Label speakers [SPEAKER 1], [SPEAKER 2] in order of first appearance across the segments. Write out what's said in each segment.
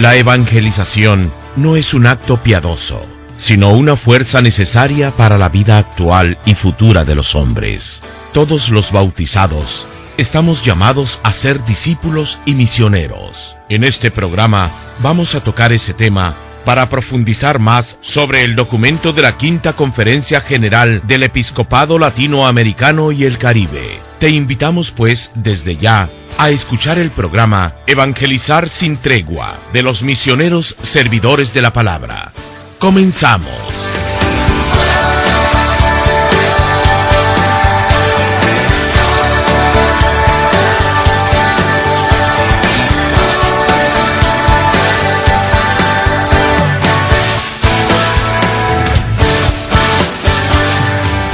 [SPEAKER 1] La evangelización no es un acto piadoso, sino una fuerza necesaria para la vida actual y futura de los hombres. Todos los bautizados estamos llamados a ser discípulos y misioneros. En este programa vamos a tocar ese tema para profundizar más sobre el documento de la Quinta Conferencia General del Episcopado Latinoamericano y el Caribe. Te invitamos pues desde ya a escuchar el programa Evangelizar sin tregua de los misioneros servidores de la palabra. Comenzamos.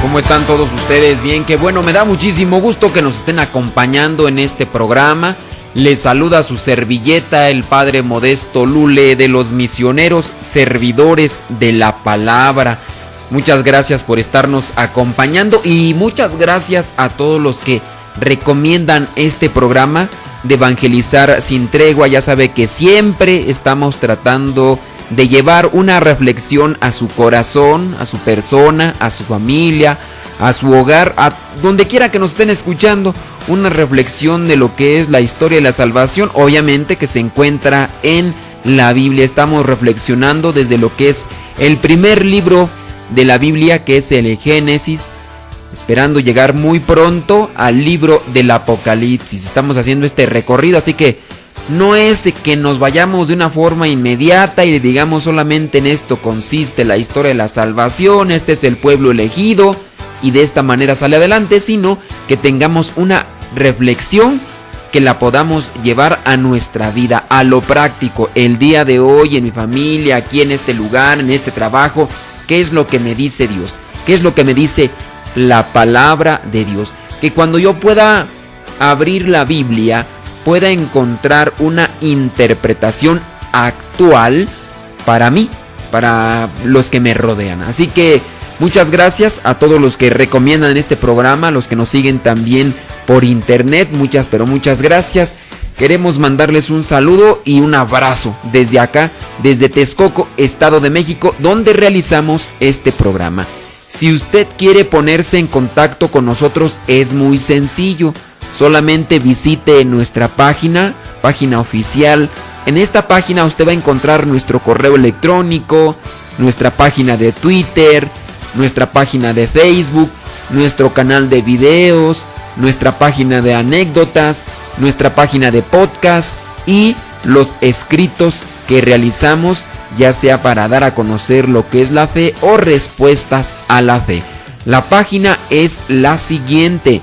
[SPEAKER 2] ¿Cómo están todos ustedes? Bien, qué bueno, me da muchísimo gusto que nos estén acompañando en este programa. Les saluda su servilleta, el Padre Modesto Lule, de los misioneros servidores de la palabra. Muchas gracias por estarnos acompañando y muchas gracias a todos los que recomiendan este programa de Evangelizar sin tregua. Ya sabe que siempre estamos tratando de llevar una reflexión a su corazón, a su persona, a su familia, a su hogar, a donde quiera que nos estén escuchando, una reflexión de lo que es la historia de la salvación, obviamente que se encuentra en la Biblia. Estamos reflexionando desde lo que es el primer libro de la Biblia, que es el Génesis, esperando llegar muy pronto al libro del Apocalipsis. Estamos haciendo este recorrido, así que no es que nos vayamos de una forma inmediata y le digamos solamente en esto consiste la historia de la salvación, este es el pueblo elegido y de esta manera sale adelante, sino que tengamos una reflexión que la podamos llevar a nuestra vida, a lo práctico. El día de hoy en mi familia, aquí en este lugar, en este trabajo, ¿qué es lo que me dice Dios? ¿Qué es lo que me dice la palabra de Dios? Que cuando yo pueda abrir la Biblia, pueda encontrar una interpretación actual para mí, para los que me rodean. Así que muchas gracias a todos los que recomiendan este programa, los que nos siguen también por internet, muchas gracias. Queremos mandarles un saludo y un abrazo desde acá, desde Texcoco, Estado de México, donde realizamos este programa. Si usted quiere ponerse en contacto con nosotros, es muy sencillo. Solamente visite nuestra página oficial. En esta página usted va a encontrar nuestro correo electrónico, nuestra página de Twitter, nuestra página de Facebook, nuestro canal de videos, nuestra página de anécdotas, nuestra página de podcast y los escritos que realizamos, ya sea para dar a conocer lo que es la fe o respuestas a la fe. La página es la siguiente: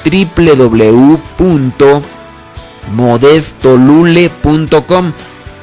[SPEAKER 2] www.modestolule.com,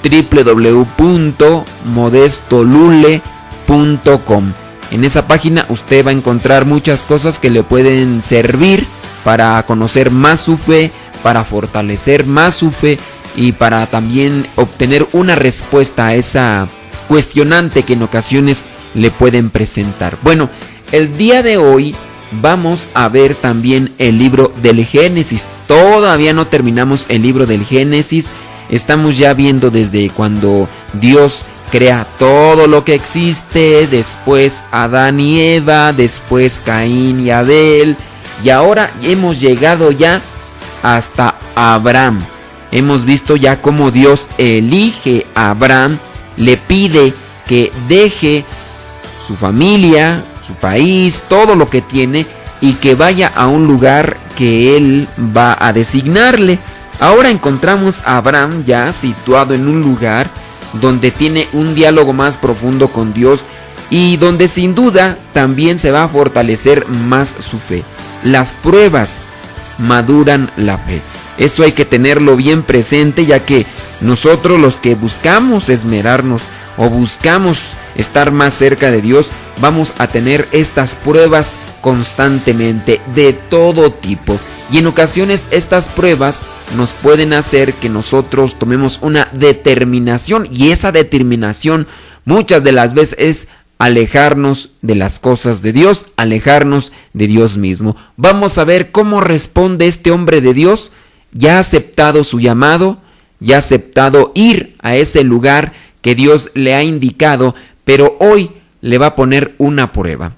[SPEAKER 2] www.modestolule.com. En esa página usted va a encontrar muchas cosas que le pueden servir para conocer más su fe, para fortalecer más su fe y para también obtener una respuesta a esa cuestionante que en ocasiones le pueden presentar. Bueno, el día de hoy vamos a ver también el libro del Génesis. Todavía no terminamos el libro del Génesis. Estamos ya viendo desde cuando Dios crea todo lo que existe, después Adán y Eva, después Caín y Abel, y ahora hemos llegado ya hasta Abraham. Hemos visto ya cómo Dios elige a Abraham, le pide que deje su familia, su país, todo lo que tiene, y que vaya a un lugar que él va a designarle. Ahora encontramos a Abraham ya situado en un lugar donde tiene un diálogo más profundo con Dios y donde sin duda también se va a fortalecer más su fe. Las pruebas maduran la fe. Eso hay que tenerlo bien presente, ya que nosotros los que buscamos esmerarnos o buscamos estar más cerca de Dios, vamos a tener estas pruebas constantemente de todo tipo. Y en ocasiones estas pruebas nos pueden hacer que nosotros tomemos una determinación, y esa determinación muchas de las veces es alejarnos de las cosas de Dios, alejarnos de Dios mismo. Vamos a ver cómo responde este hombre de Dios. Ya ha aceptado su llamado, y ha aceptado ir a ese lugar que Dios le ha indicado, pero hoy le va a poner una prueba.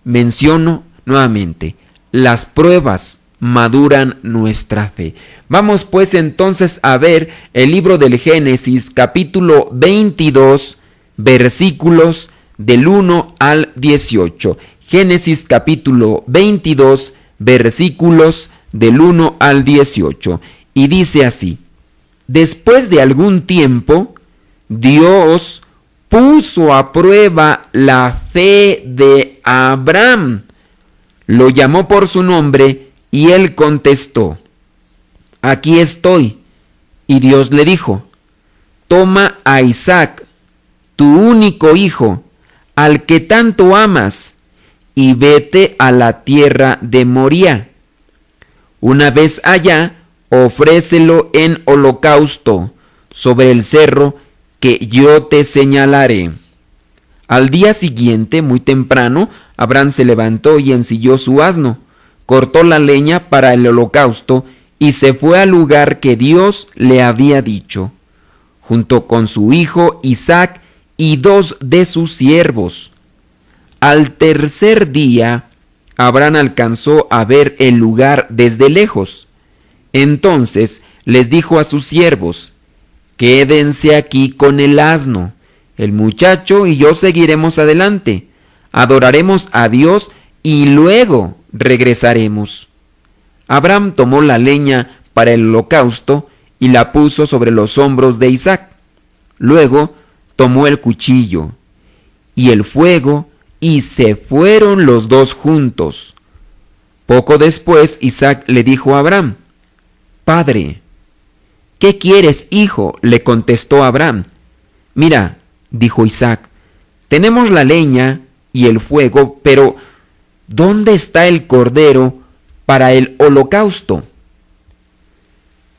[SPEAKER 2] Menciono nuevamente, las pruebas maduran nuestra fe. Vamos pues entonces a ver el libro del Génesis, capítulo 22, versículos del 1 al 18. Génesis capítulo 22, versículos del 1 al 18. Y dice así: después de algún tiempo, Dios puso a prueba la fe de Abraham. Lo llamó por su nombre y él contestó: aquí estoy. Y Dios le dijo: toma a Isaac, tu único hijo, al que tanto amas, y vete a la tierra de Moría. Una vez allá, ofrécelo en holocausto sobre el cerro que yo te señalaré. Al día siguiente, muy temprano, Abraham se levantó y ensilló su asno, cortó la leña para el holocausto y se fue al lugar que Dios le había dicho, junto con su hijo Isaac y 2 de sus siervos. Al tercer día, Abraham alcanzó a ver el lugar desde lejos. Entonces les dijo a sus siervos: quédense aquí con el asno, el muchacho y yo seguiremos adelante, adoraremos a Dios y luego regresaremos. Abraham tomó la leña para el holocausto y la puso sobre los hombros de Isaac. Luego tomó el cuchillo y el fuego y se fueron los dos juntos. Poco después Isaac le dijo a Abraham: Padre. ¿Qué quieres, hijo?, le contestó Abraham. Mira, dijo Isaac, tenemos la leña y el fuego, pero ¿dónde está el cordero para el holocausto?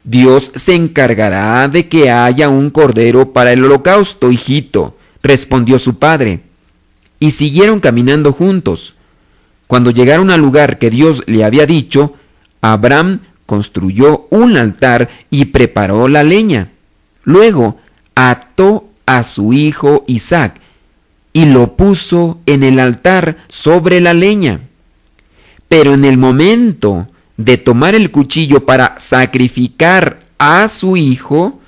[SPEAKER 2] Dios se encargará de que haya un cordero para el holocausto, hijito, respondió su padre. Y siguieron caminando juntos. Cuando llegaron al lugar que Dios le había dicho, Abraham construyó un altar y preparó la leña. Luego ató a su hijo Isaac y lo puso en el altar sobre la leña. Pero en el momento de tomar el cuchillo para sacrificar a su hijo,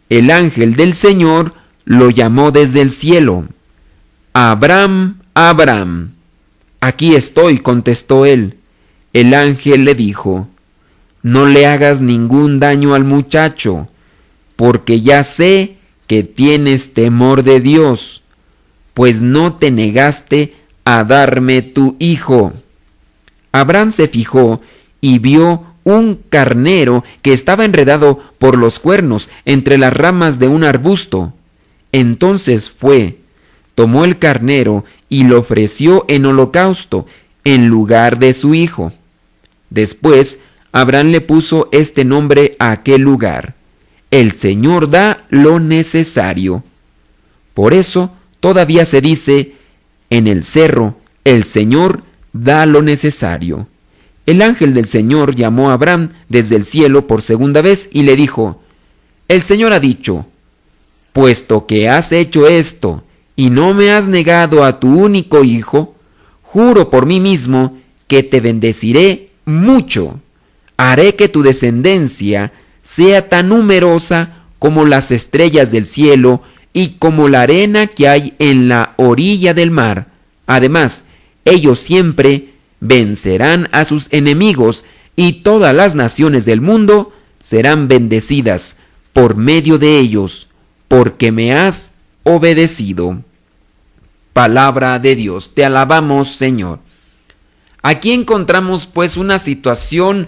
[SPEAKER 2] el ángel del Señor lo llamó desde el cielo. Abraham, Abraham. Aquí estoy, contestó él. El ángel le dijo: no le hagas ningún daño al muchacho, porque ya sé que tienes temor de Dios, pues no te negaste a darme tu hijo. Abraham se fijó y vio un carnero que estaba enredado por los cuernos entre las ramas de un arbusto. Entonces fue, tomó el carnero y lo ofreció en holocausto en lugar de su hijo. Después, Abraham le puso este nombre a aquel lugar: el Señor da lo necesario. Por eso todavía se dice: en el cerro el Señor da lo necesario. El ángel del Señor llamó a Abraham desde el cielo por segunda vez y le dijo: el Señor ha dicho, puesto que has hecho esto y no me has negado a tu único hijo, juro por mí mismo que te bendeciré mucho. Haré que tu descendencia sea tan numerosa como las estrellas del cielo y como la arena que hay en la orilla del mar. Además, ellos siempre vencerán a sus enemigos y todas las naciones del mundo serán bendecidas por medio de ellos, porque me has obedecido. Palabra de Dios. Te alabamos, Señor. Aquí encontramos pues una situación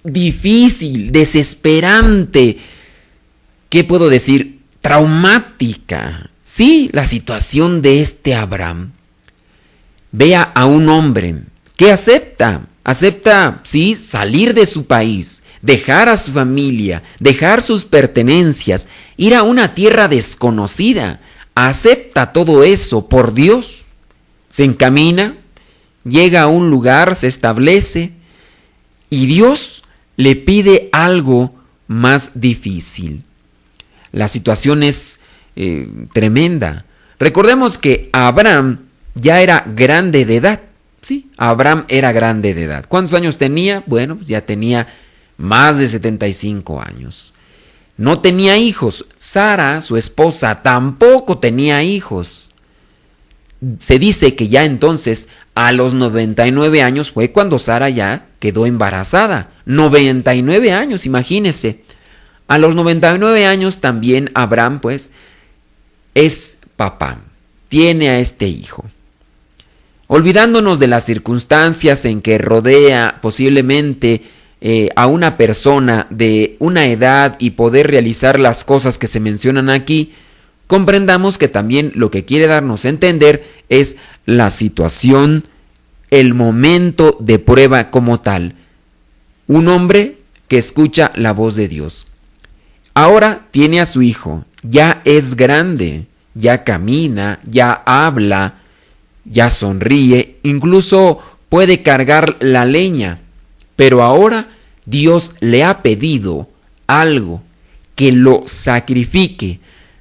[SPEAKER 2] difícil, desesperante, ¿qué puedo decir? Traumática. Sí, la situación de este Abraham. Vea a un hombre que acepta, sí, salir de su país, dejar a su familia, dejar sus pertenencias, ir a una tierra desconocida. Acepta todo eso por Dios. Se encamina, llega a un lugar, se establece y Dios le pide algo más difícil. la situación es tremenda. Recordemos que Abraham ya era grande de edad. Sí, Abraham era grande de edad. ¿Cuántos años tenía? Bueno, pues ya tenía más de 75 años. No tenía hijos. Sara, su esposa, tampoco tenía hijos. Se dice que ya entonces, a los 99 años, fue cuando Sara ya quedó embarazada. 99 años, imagínense. A los 99 años también Abraham, pues, es papá. Tiene a este hijo. Olvidándonos de las circunstancias en que rodea posiblemente a una persona de una edad y poder realizar las cosas que se mencionan aquí, comprendamos que también lo que quiere darnos a entender es la situación, el momento de prueba como tal. Un hombre que escucha la voz de Dios. Ahora tiene a su hijo, ya es grande, ya camina, ya habla, ya sonríe, incluso puede cargar la leña, pero ahora Dios le ha pedido algo, que lo sacrifique.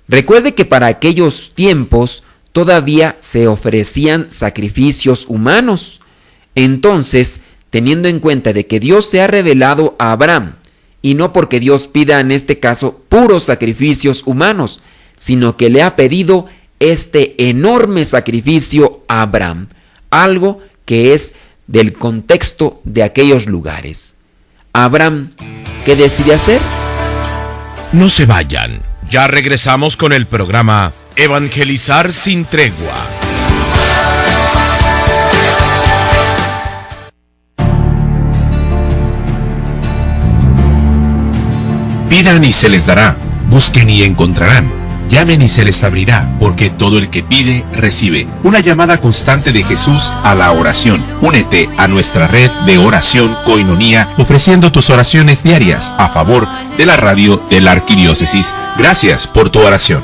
[SPEAKER 2] Recuerde que para aquellos tiempos todavía se ofrecían sacrificios humanos. Entonces, teniendo en cuenta de que Dios se ha revelado a Abraham, y no porque Dios pida en este caso puros sacrificios humanos, sino que le ha pedido este enorme sacrificio a Abraham, algo que es del contexto de aquellos lugares. Abraham, ¿qué decide hacer?
[SPEAKER 1] No se vayan, ya regresamos con el programa Evangelizar sin tregua.
[SPEAKER 3] Pidan y se les dará, busquen y encontrarán. Llamen y se les abrirá, porque todo el que pide, recibe. Una llamada constante de Jesús a la oración. Únete a nuestra red de oración Koinonía, ofreciendo tus oraciones diarias a favor de la radio de la Arquidiócesis. Gracias por tu oración.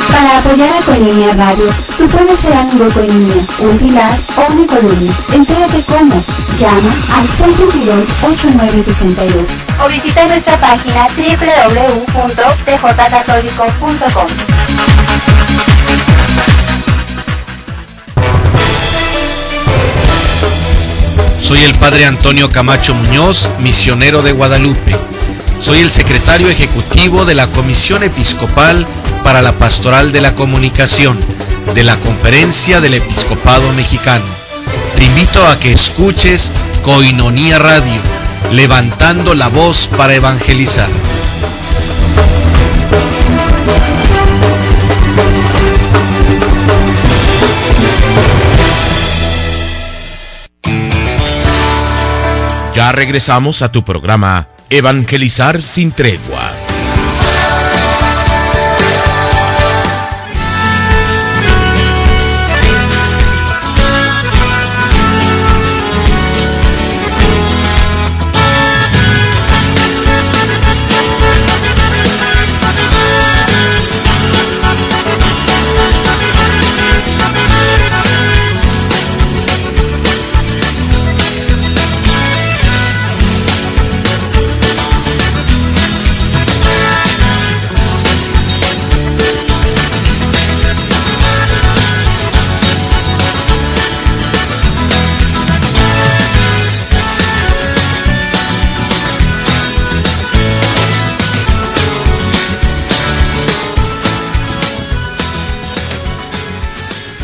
[SPEAKER 4] Para apoyar a Koinonía Radio, tú puedes ser amigo Koinonía, un pilar o una columna. Entérate cómo. Llama al 622-8962 o visita nuestra página www.tjcatólico.com.
[SPEAKER 5] Soy el Padre Antonio Camacho Muñoz, misionero de Guadalupe. Soy el secretario ejecutivo de la Comisión Episcopal para la Pastoral de la Comunicación de la Conferencia del Episcopado Mexicano. Te invito a que escuches Koinonía Radio, levantando la voz para evangelizar.
[SPEAKER 1] Ya regresamos a tu programa Evangelizar sin tregua.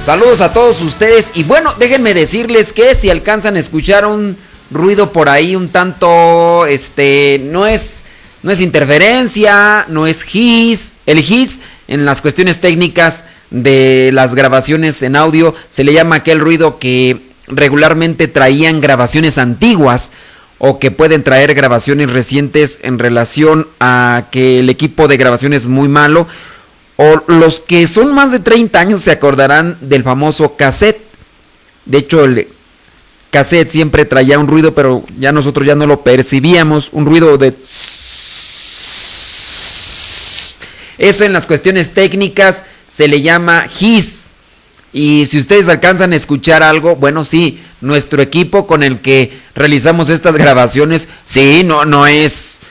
[SPEAKER 2] Saludos a todos ustedes y bueno, déjenme decirles que si alcanzan a escuchar un ruido por ahí un tanto, no es interferencia, no es hiss. El hiss en las cuestiones técnicas de las grabaciones en audio se le llama aquel ruido que regularmente traían grabaciones antiguas o que pueden traer grabaciones recientes en relación a que el equipo de grabación es muy malo. O los que son más de 30 años se acordarán del famoso cassette. De hecho, el cassette siempre traía un ruido, pero ya nosotros ya no lo percibíamos. Un ruido de... Eso en las cuestiones técnicas se le llama hiss. Y si ustedes alcanzan a escuchar algo, bueno, sí, nuestro equipo con el que realizamos estas grabaciones, sí, no es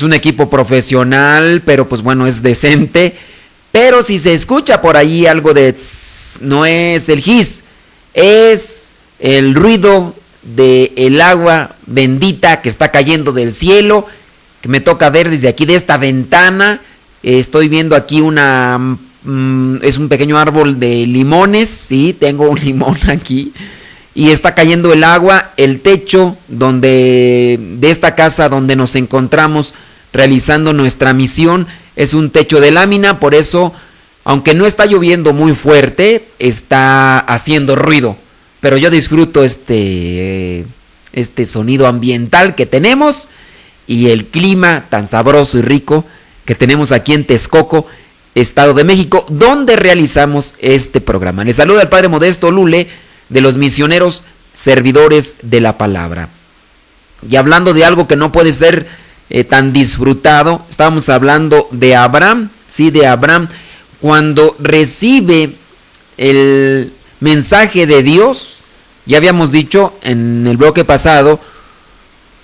[SPEAKER 2] un equipo profesional, pero pues bueno, es decente. Pero si se escucha por ahí algo de tss, no es el hiss, es el ruido del agua bendita que está cayendo del cielo, que me toca ver desde aquí de esta ventana. Estoy viendo aquí es un pequeño árbol de limones, sí, tengo un limón aquí, y está cayendo el agua. El techo de esta casa donde nos encontramos realizando nuestra misión es un techo de lámina, por eso, aunque no está lloviendo muy fuerte, está haciendo ruido, pero yo disfruto este sonido ambiental que tenemos y el clima tan sabroso y rico que tenemos aquí en Texcoco, Estado de México, donde realizamos este programa. Les saluda el Padre Modesto Lule, de los Misioneros Servidores de la Palabra. Y hablando de algo que no puede ser tan disfrutado, estábamos hablando de Abraham, sí, de Abraham, cuando recibe el mensaje de Dios. Ya habíamos dicho en el bloque pasado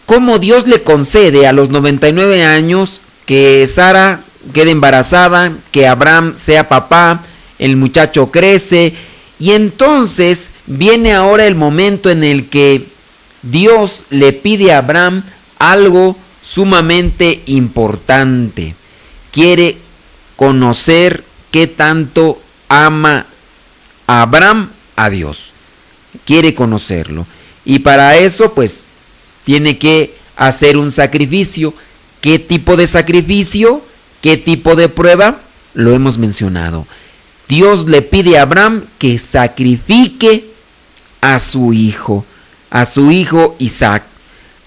[SPEAKER 2] cómo Dios le concede a los 99 años que Sara quede embarazada, que Abraham sea papá, el muchacho crece, y entonces viene ahora el momento en el que Dios le pide a Abraham algo sumamente importante. Quiere conocer qué tanto ama a Abraham a Dios. Quiere conocerlo. Y para eso, pues, tiene que hacer un sacrificio. ¿Qué tipo de sacrificio? ¿Qué tipo de prueba? Lo hemos mencionado. Dios le pide a Abraham que sacrifique a su hijo Isaac.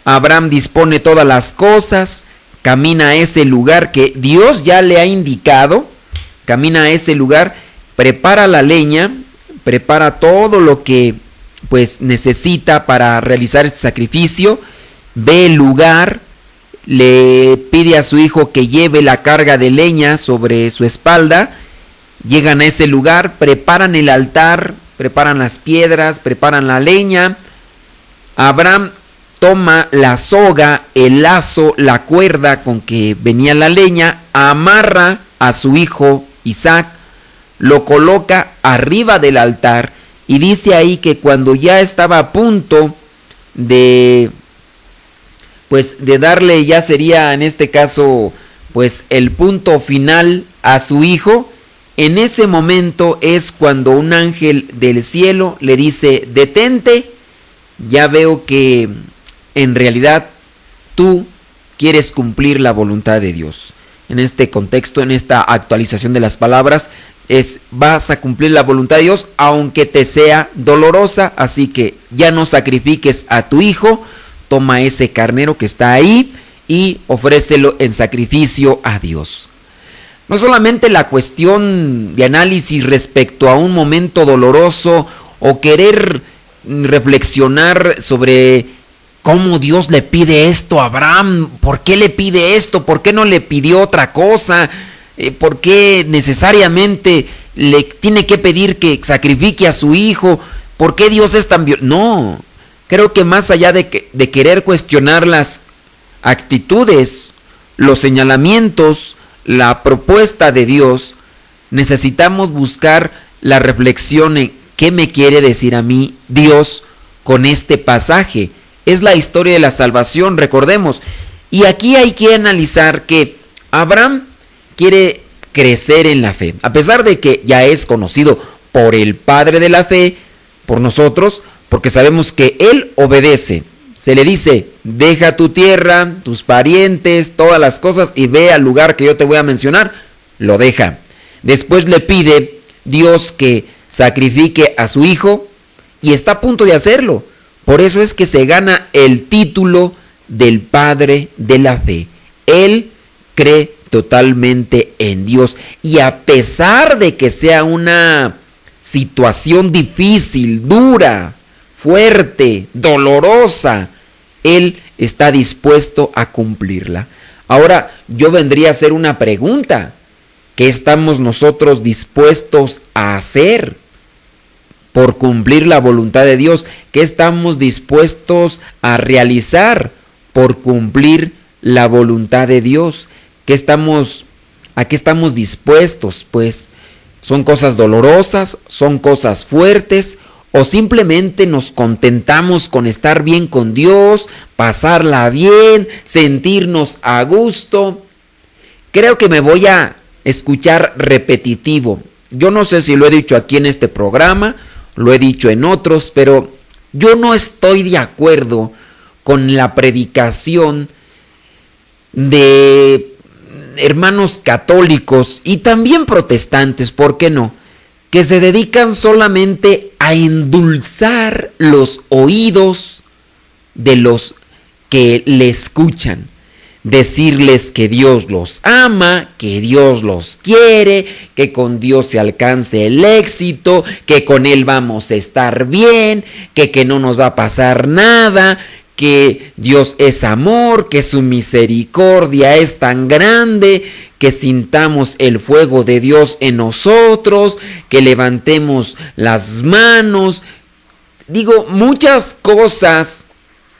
[SPEAKER 2] Abraham dispone todas las cosas, camina a ese lugar que Dios ya le ha indicado, camina a ese lugar, prepara la leña, prepara todo lo que pues necesita para realizar este sacrificio, ve el lugar, le pide a su hijo que lleve la carga de leña sobre su espalda, llegan a ese lugar, preparan el altar, preparan las piedras, preparan la leña. Abraham toma la soga, el lazo, la cuerda con que venía la leña, amarra a su hijo Isaac, lo coloca arriba del altar y dice ahí que cuando ya estaba a punto de darle, ya sería en este caso pues el punto final a su hijo, en ese momento es cuando un ángel del cielo le dice: detente, ya veo que en realidad tú quieres cumplir la voluntad de Dios. En este contexto, en esta actualización de las palabras, vas a cumplir la voluntad de Dios aunque te sea dolorosa, así que ya no sacrifiques a tu hijo, toma ese carnero que está ahí y ofrécelo en sacrificio a Dios. No solamente la cuestión de análisis respecto a un momento doloroso o querer reflexionar sobre cómo Dios le pide esto a Abraham, por qué le pide esto, por qué no le pidió otra cosa, por qué necesariamente le tiene que pedir que sacrifique a su hijo, por qué Dios es tan violento. No, creo que más allá de querer cuestionar las actitudes, los señalamientos, la propuesta de Dios, necesitamos buscar la reflexión en qué me quiere decir a mí Dios con este pasaje. Es la historia de la salvación, recordemos. Y aquí hay que analizar que Abraham quiere crecer en la fe, a pesar de que ya es conocido por el padre de la fe, por nosotros, porque sabemos que él obedece. Se le dice: deja tu tierra, tus parientes, todas las cosas y ve al lugar que yo te voy a mencionar. Lo deja. Después le pide Dios que sacrifique a su hijo y está a punto de hacerlo. Por eso es que se gana el título del padre de la fe. Él cree totalmente en Dios y a pesar de que sea una situación difícil, dura, fuerte, dolorosa, él está dispuesto a cumplirla. Ahora yo vendría a hacer una pregunta: ¿Qué estamos nosotros dispuestos a hacer por cumplir la voluntad de Dios? ¿Qué estamos dispuestos a realizar por cumplir la voluntad de Dios? ¿A qué estamos dispuestos? Pues, ¿son cosas dolorosas? ¿Son cosas fuertes? ¿O simplemente nos contentamos con estar bien con Dios, pasarla bien, sentirnos a gusto? Creo que me voy a escuchar repetitivo. Yo no sé si lo he dicho aquí en este programa, lo he dicho en otros, pero yo no estoy de acuerdo con la predicación de hermanos católicos y también protestantes, ¿por qué no?, que se dedican solamente a endulzar los oídos de los que le escuchan. Decirles que Dios los ama, que Dios los quiere, que con Dios se alcance el éxito, que con Él vamos a estar bien, que no nos va a pasar nada, que Dios es amor, que su misericordia es tan grande, que sintamos el fuego de Dios en nosotros, que levantemos las manos. Digo, muchas cosas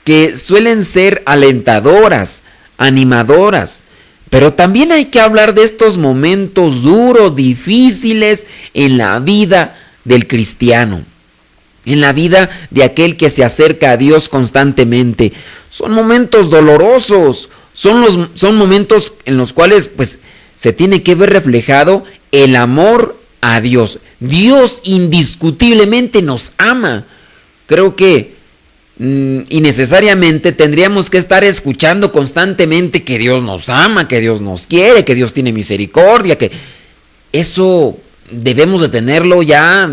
[SPEAKER 2] que suelen ser alentadoras, animadoras, pero también hay que hablar de estos momentos duros, difíciles en la vida del cristiano, en la vida de aquel que se acerca a Dios constantemente. Son momentos dolorosos, son momentos en los cuales pues se tiene que ver reflejado el amor a Dios. Dios indiscutiblemente nos ama. Creo que innecesariamente tendríamos que estar escuchando constantemente que Dios nos ama, que Dios nos quiere, que Dios tiene misericordia, que eso debemos de tenerlo ya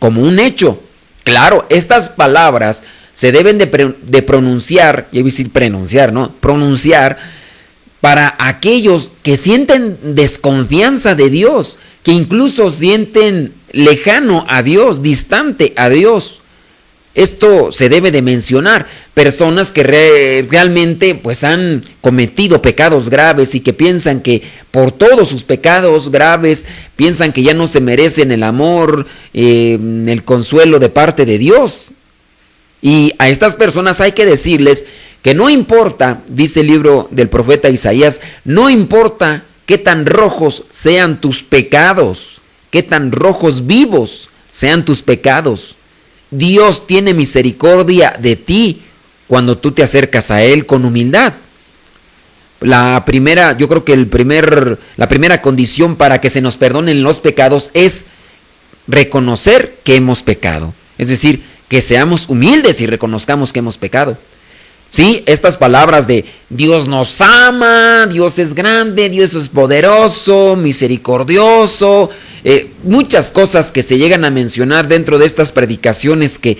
[SPEAKER 2] como un hecho. Claro, estas palabras se deben de pronunciar, y decir pronunciar, ¿no? Pronunciar para aquellos que sienten desconfianza de Dios, que incluso sienten lejano a Dios, distante a Dios. Esto se debe de mencionar. Personas que realmente pues han cometido pecados graves y que piensan que por todos sus pecados graves piensan que ya no se merecen el amor, el consuelo de parte de Dios. Y a estas personas hay que decirles que no importa, dice el libro del profeta Isaías, no importa qué tan rojos sean tus pecados, qué tan rojos vivos sean tus pecados. Dios tiene misericordia de ti cuando tú te acercas a Él con humildad. Yo creo que la primera condición para que se nos perdonen los pecados es reconocer que hemos pecado. Es decir, que seamos humildes y reconozcamos que hemos pecado. Sí, estas palabras de Dios nos ama, Dios es grande, Dios es poderoso, misericordioso, muchas cosas que se llegan a mencionar dentro de estas predicaciones que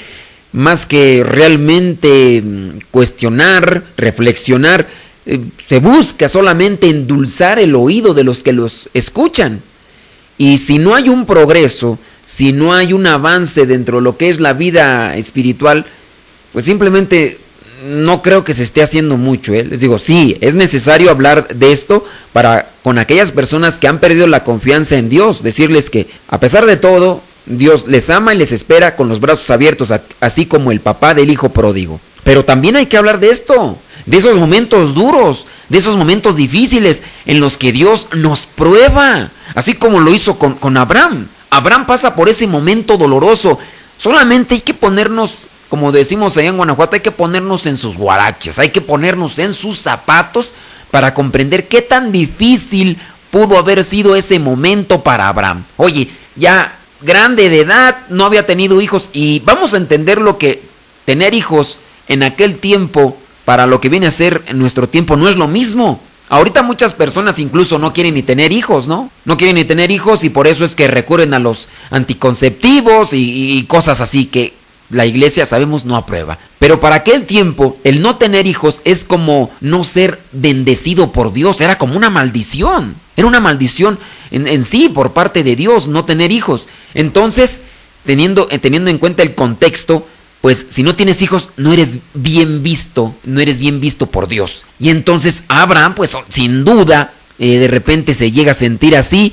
[SPEAKER 2] más que realmente cuestionar, reflexionar, se busca solamente endulzar el oído de los que los escuchan. Y si no hay un progreso, si no hay un avance dentro de lo que es la vida espiritual, pues simplemente no creo que se esté haciendo mucho. Les digo, sí, es necesario hablar de esto con aquellas personas que han perdido la confianza en Dios, decirles que a pesar de todo, Dios les ama y les espera con los brazos abiertos, así como el papá del hijo pródigo. Pero también hay que hablar de esto, de esos momentos duros, de esos momentos difíciles en los que Dios nos prueba, así como lo hizo con Abraham. Abraham pasa por ese momento doloroso. Solamente hay que ponernos, como decimos allá en Guanajuato, hay que ponernos en sus guaraches, hay que ponernos en sus zapatos para comprender qué tan difícil pudo haber sido ese momento para Abraham. Oye, ya grande de edad, no había tenido hijos, y vamos a entender lo que tener hijos en aquel tiempo para lo que viene a ser en nuestro tiempo no es lo mismo. Ahorita muchas personas incluso no quieren ni tener hijos, ¿no? No quieren ni tener hijos y por eso es que recurren a los anticonceptivos y cosas así que la iglesia, sabemos, no aprueba. Pero para aquel tiempo, el no tener hijos es como no ser bendecido por Dios. Era como una maldición. Era una maldición en sí por parte de Dios no tener hijos. Entonces, teniendo en cuenta el contexto, pues si no tienes hijos, no eres bien visto por Dios. Y entonces Abraham, pues sin duda, de repente se llega a sentir así,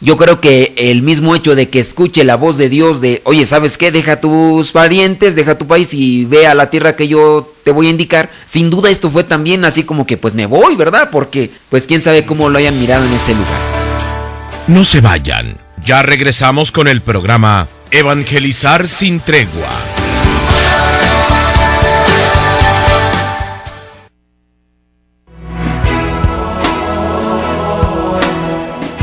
[SPEAKER 2] yo creo que el mismo hecho de que escuche la voz de Dios de, oye, ¿sabes qué? Deja tus parientes, deja tu país y ve a la tierra que yo te voy a indicar. Sin duda esto fue también así como que pues me voy, ¿verdad? Porque pues quién sabe cómo lo hayan mirado en ese lugar.
[SPEAKER 1] No se vayan, ya regresamos con el programa Evangelizar sin tregua.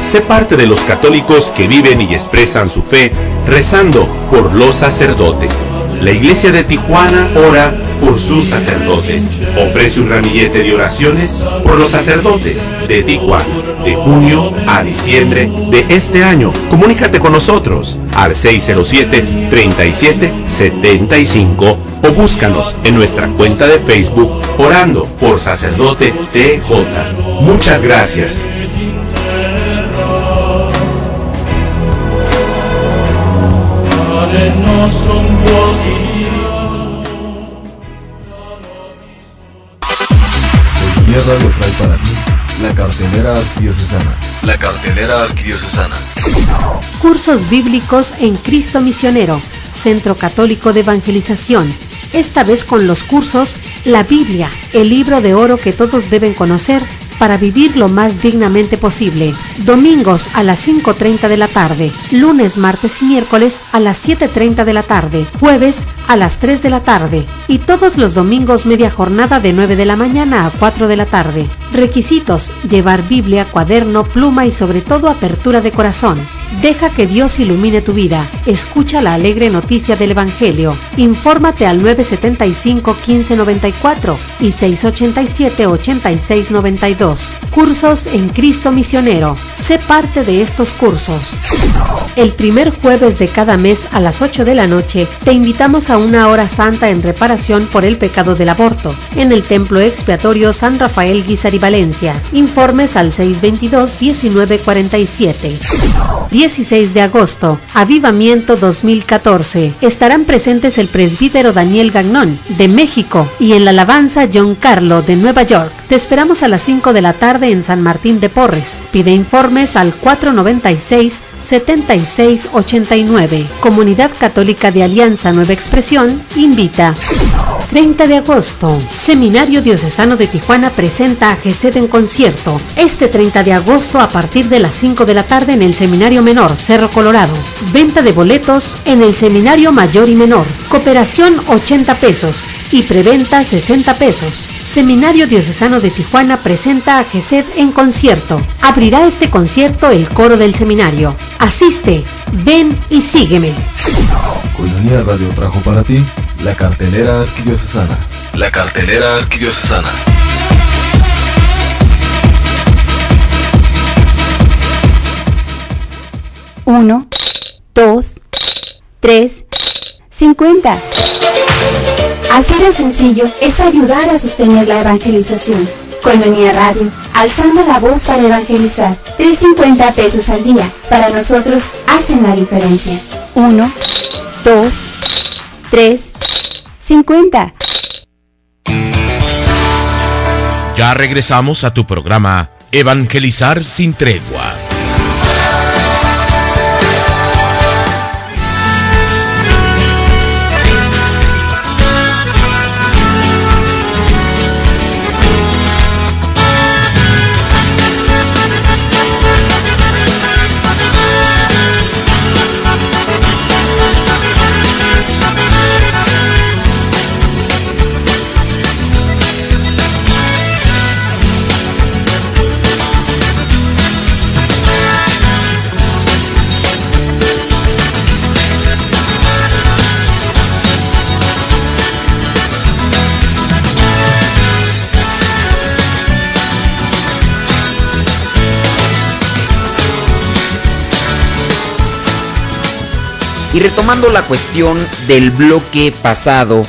[SPEAKER 3] Sé parte de los católicos que viven y expresan su fe rezando por los sacerdotes. La Iglesia de Tijuana ora por sus sacerdotes. Ofrece un ramillete de oraciones por los sacerdotes de Tijuana, de junio a diciembre de este año. Comunícate con nosotros al 607-3775 o búscanos en nuestra cuenta de Facebook Orando por Sacerdote TJ. Muchas gracias.
[SPEAKER 6] Hoy Radio trae para ti la cartelera arquidiocesana.
[SPEAKER 7] La cartelera arquidiocesana.
[SPEAKER 8] Cursos bíblicos en Cristo Misionero, Centro Católico de Evangelización. Esta vez con los cursos La Biblia, el libro de oro que todos deben conocer para vivir lo más dignamente posible. Domingos a las 5:30 de la tarde, lunes, martes y miércoles a las 7:30 de la tarde, jueves a las 3 de la tarde y todos los domingos media jornada de 9 de la mañana a 4 de la tarde. Requisitos: llevar Biblia, cuaderno, pluma y sobre todo apertura de corazón. Deja que Dios ilumine tu vida. Escucha la alegre noticia del Evangelio. Infórmate al 975-1594 y 687-8692. Cursos en Cristo Misionero. Sé parte de estos cursos. El primer jueves de cada mes a las 8 de la noche te invitamos a una hora santa en reparación por el pecado del aborto en el Templo Expiatorio San Rafael Guízar Valencia. Informes al 622-1947. 16 de agosto, Avivamiento 2014. Estarán presentes el presbítero Daniel Gagnón, de México, y en la alabanza John Carlo, de Nueva York. Te esperamos a las 5 de la tarde en San Martín de Porres. Pide informes al 496-7689. Comunidad Católica de Alianza Nueva Expresión invita. 30 de agosto, Seminario Diocesano de Tijuana presenta a GESED en concierto. Este 30 de agosto a partir de las 5 de la tarde en el Seminario Menor, Cerro Colorado. Venta de boletos en el Seminario Mayor y Menor. Cooperación 80 pesos y preventa 60 pesos. Seminario Diocesano de Tijuana presenta a GESED en concierto. Abrirá este concierto el coro del seminario. Asiste, ven y sígueme.
[SPEAKER 6] Coinonía Radio trajo para ti la cartelera arquidiocesana.
[SPEAKER 7] La cartelera arquidiocesana.
[SPEAKER 4] Uno, 2, 3, 50. Así de sencillo es ayudar a sostener la evangelización. Coinonía Radio, alzando la voz para evangelizar. 3.50 pesos al día, para nosotros hacen la diferencia. 1, 2, 3, 50.
[SPEAKER 1] Ya regresamos a tu programa Evangelizar sin tregua.
[SPEAKER 2] Y retomando la cuestión del bloque pasado,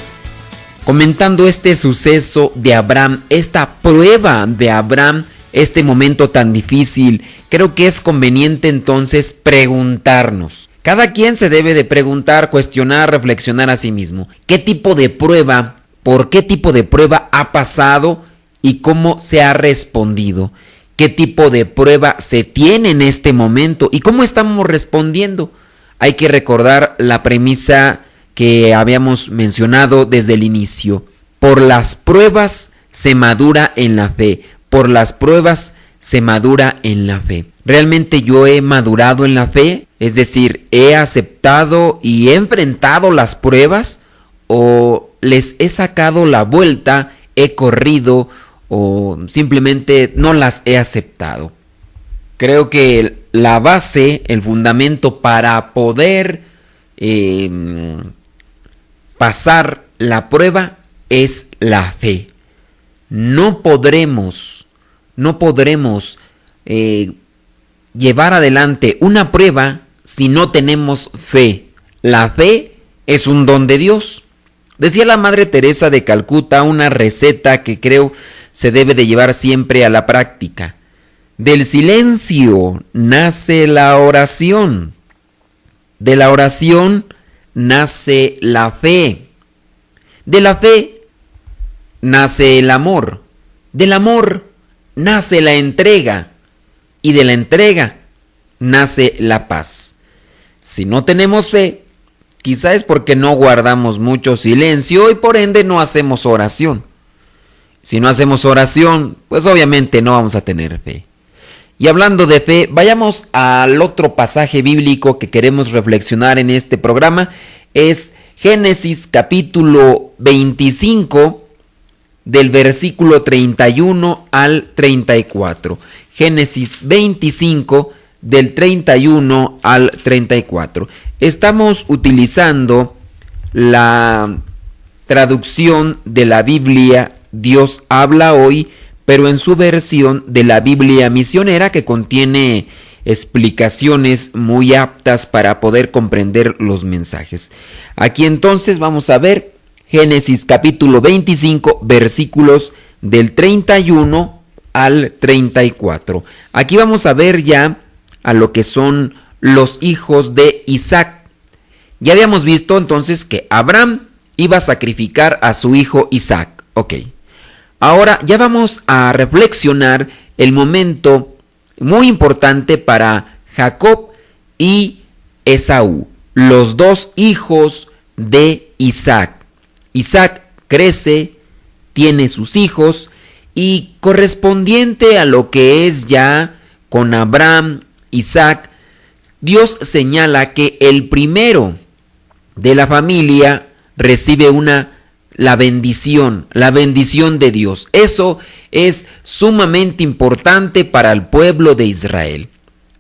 [SPEAKER 2] comentando este suceso de Abraham, esta prueba de Abraham, este momento tan difícil, creo que es conveniente entonces preguntarnos. Cada quien se debe de preguntar, cuestionar, reflexionar a sí mismo. ¿Qué tipo de prueba, por qué tipo de prueba ha pasado y cómo se ha respondido? qué tipo de prueba se tiene en este momento y cómo estamos respondiendo. Hay que recordar la premisa que habíamos mencionado desde el inicio. Por las pruebas se madura en la fe. Por las pruebas se madura en la fe. ¿Realmente yo he madurado en la fe? Es decir, ¿he aceptado y he enfrentado las pruebas? ¿O les he sacado la vuelta, he corrido o simplemente no las he aceptado? Creo que la base, el fundamento para poder pasar la prueba es la fe. No podremos llevar adelante una prueba si no tenemos fe. La fe es un don de Dios. Decía la Madre Teresa de Calcuta una receta que creo se debe de llevar siempre a la práctica. Del silencio nace la oración. De la oración nace la fe. De la fe nace el amor. Del amor nace la entrega. Y de la entrega nace la paz. Si no tenemos fe, quizá es porque no guardamos mucho silencio y por ende no hacemos oración. Si no hacemos oración, pues obviamente no vamos a tener fe. Y hablando de fe, vayamos al otro pasaje bíblico que queremos reflexionar en este programa. Es Génesis capítulo 25 del versículo 31 al 34. Génesis 25 del 31 al 34. Estamos utilizando la traducción de la Biblia Dios habla hoy, pero en su versión de la Biblia misionera, que contiene explicaciones muy aptas para poder comprender los mensajes. Aquí entonces vamos a ver Génesis capítulo 25, versículos del 31 al 34. Aquí vamos a ver ya a lo que son los hijos de Isaac. Ya habíamos visto entonces que Abraham iba a sacrificar a su hijo Isaac. Ok. Ahora ya vamos a reflexionar el momento muy importante para Jacob y Esaú, los dos hijos de Isaac. Isaac crece, tiene sus hijos y correspondiente a lo que es ya con Abraham, Isaac, Dios señala que el primero de la familia recibe la bendición de Dios. Eso es sumamente importante para el pueblo de Israel.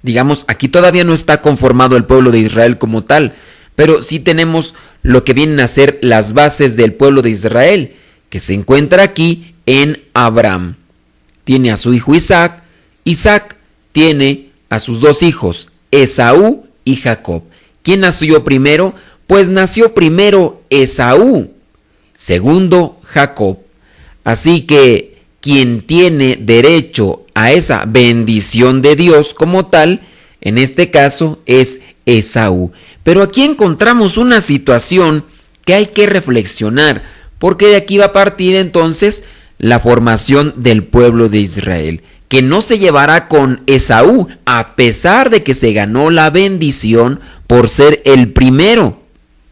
[SPEAKER 2] Digamos, aquí todavía no está conformado el pueblo de Israel como tal, pero sí tenemos lo que vienen a ser las bases del pueblo de Israel, que se encuentra aquí en Abraham. Tiene a su hijo Isaac, Isaac tiene a sus dos hijos, Esaú y Jacob. ¿Quién nació primero? Pues nació primero Esaú, segundo Jacob. Así que quien tiene derecho a esa bendición de Dios como tal, en este caso es Esaú. Pero aquí encontramos una situación que hay que reflexionar, porque de aquí va a partir entonces la formación del pueblo de Israel, que no se llevará con Esaú, a pesar de que se ganó la bendición por ser el primero,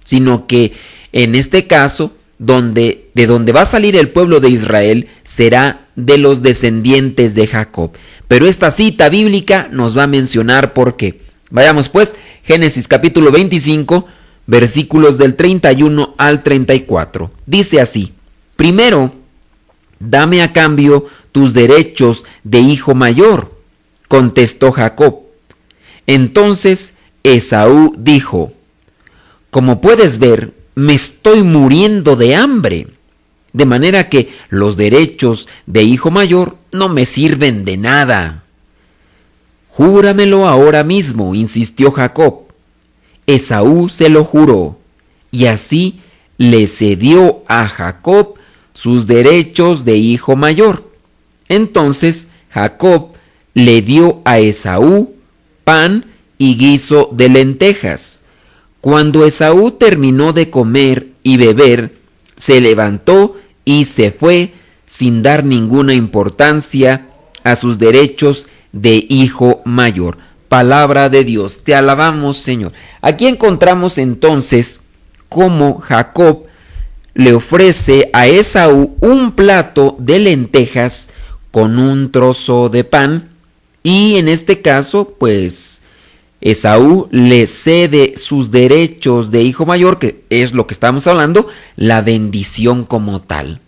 [SPEAKER 2] sino que en este caso, de donde va a salir el pueblo de Israel, será de los descendientes de Jacob. Pero esta cita bíblica nos va a mencionar por qué. Vayamos pues, Génesis capítulo 25, versículos del 31 al 34. Dice así: primero, dame a cambio tus derechos de hijo mayor, contestó Jacob. Entonces Esaú dijo: como puedes ver, me estoy muriendo de hambre, de manera que los derechos de hijo mayor no me sirven de nada. Júramelo ahora mismo, insistió Jacob. Esaú se lo juró, y así le cedió a Jacob sus derechos de hijo mayor. Entonces Jacob le dio a Esaú pan y guiso de lentejas. Cuando Esaú terminó de comer y beber, se levantó y se fue sin dar ninguna importancia a sus derechos de hijo mayor. Palabra de Dios, te alabamos, Señor. Aquí encontramos entonces cómo Jacob le ofrece a Esaú un plato de lentejas con un trozo de pan, y en este caso, pues, Esaú le cede sus derechos de hijo mayor, que es lo que estamos hablando, la bendición como tal.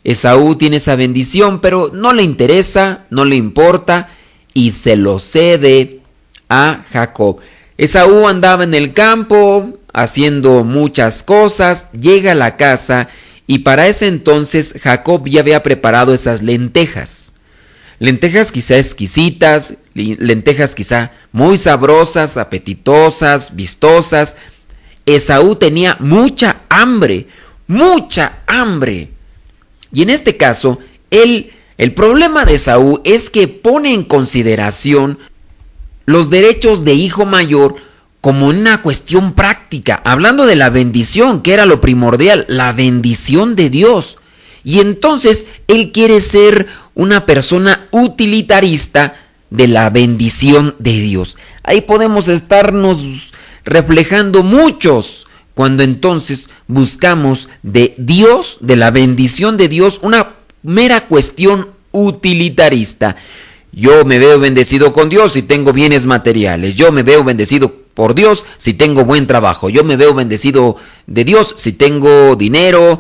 [SPEAKER 2] Esaú tiene esa bendición, pero no le interesa, no le importa, y se lo cede a Jacob. Esaú andaba en el campo haciendo muchas cosas, llega a la casa y para ese entonces Jacob ya había preparado esas lentejas. Lentejas quizá exquisitas, lentejas quizá muy sabrosas, apetitosas, vistosas. Esaú tenía mucha hambre. Y en este caso, el problema de Esaú es que pone en consideración los derechos de hijo mayor como una cuestión práctica, hablando de la bendición, que era lo primordial, la bendición de Dios. Y entonces él quiere ser una persona utilitarista de la bendición de Dios. Ahí podemos estarnos reflejando muchos cuando entonces buscamos de Dios, de la bendición de Dios, una mera cuestión utilitarista. Yo me veo bendecido con Dios si tengo bienes materiales. Yo me veo bendecido por Dios si tengo buen trabajo. Yo me veo bendecido de Dios si tengo dinero.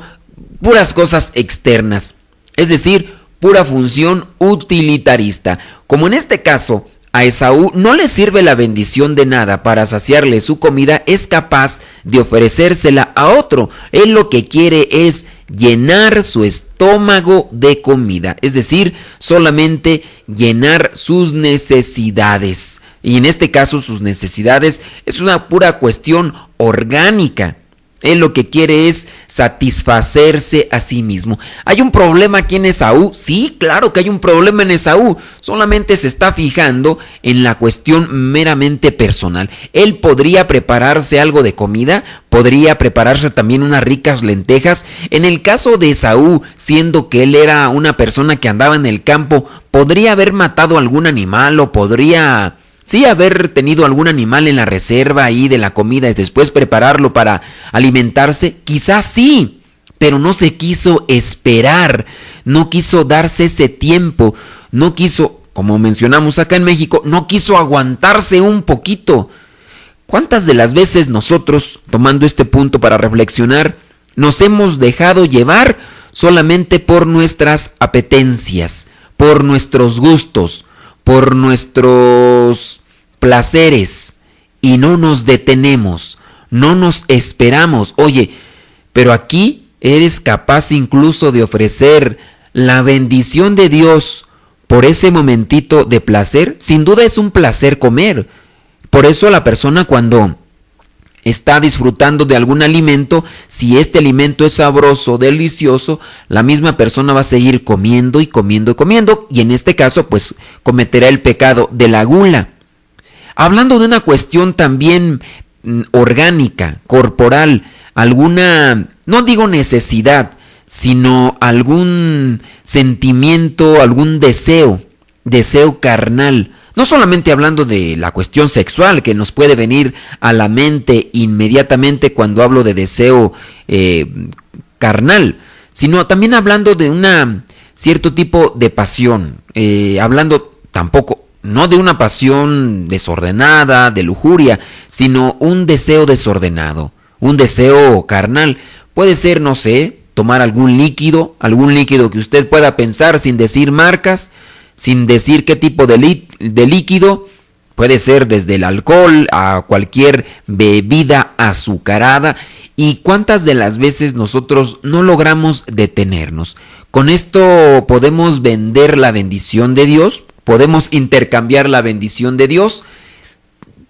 [SPEAKER 2] Puras cosas externas. Es decir, pura función utilitarista. Como en este caso, a Esaú no le sirve la bendición de nada para saciarle su comida, es capaz de ofrecérsela a otro. Él lo que quiere es llenar su estómago de comida, es decir, solamente llenar sus necesidades. Y en este caso sus necesidades es una pura cuestión orgánica. Él lo que quiere es satisfacerse a sí mismo. ¿Hay un problema aquí en Esaú? Sí, claro que hay un problema en Esaú. Solamente se está fijando en la cuestión meramente personal. Él podría prepararse algo de comida, podría prepararse también unas ricas lentejas. En el caso de Esaú, siendo que él era una persona que andaba en el campo, podría haber matado algún animal o podría... sí, haber tenido algún animal en la reserva ahí de la comida y después prepararlo para alimentarse, quizás sí, pero no se quiso esperar, no quiso darse ese tiempo, no quiso, como mencionamos acá en México, no quiso aguantarse un poquito. ¿Cuántas de las veces nosotros, tomando este punto para reflexionar, nos hemos dejado llevar solamente por nuestras apetencias, por nuestros gustos, por nuestros placeres y no nos detenemos, no nos esperamos? Oye, pero aquí eres capaz incluso de ofrecer la bendición de Dios por ese momentito de placer. Sin duda es un placer comer. Por eso la persona cuando está disfrutando de algún alimento, si este alimento es sabroso, delicioso, la misma persona va a seguir comiendo y comiendo y comiendo, y en este caso pues cometerá el pecado de la gula. Hablando de una cuestión también orgánica, corporal, alguna, no digo necesidad, sino algún sentimiento, algún deseo carnal. No solamente hablando de la cuestión sexual que nos puede venir a la mente inmediatamente cuando hablo de deseo carnal, sino también hablando de un cierto tipo de pasión, hablando tampoco, no de una pasión desordenada, de lujuria, sino un deseo desordenado, un deseo carnal. Puede ser, no sé, tomar algún líquido que usted pueda pensar sin decir marcas, sin decir qué tipo de líquido. Puede ser desde el alcohol a cualquier bebida azucarada. ¿Y cuántas de las veces nosotros no logramos detenernos? ¿Con esto podemos vender la bendición de Dios? ¿Podemos intercambiar la bendición de Dios?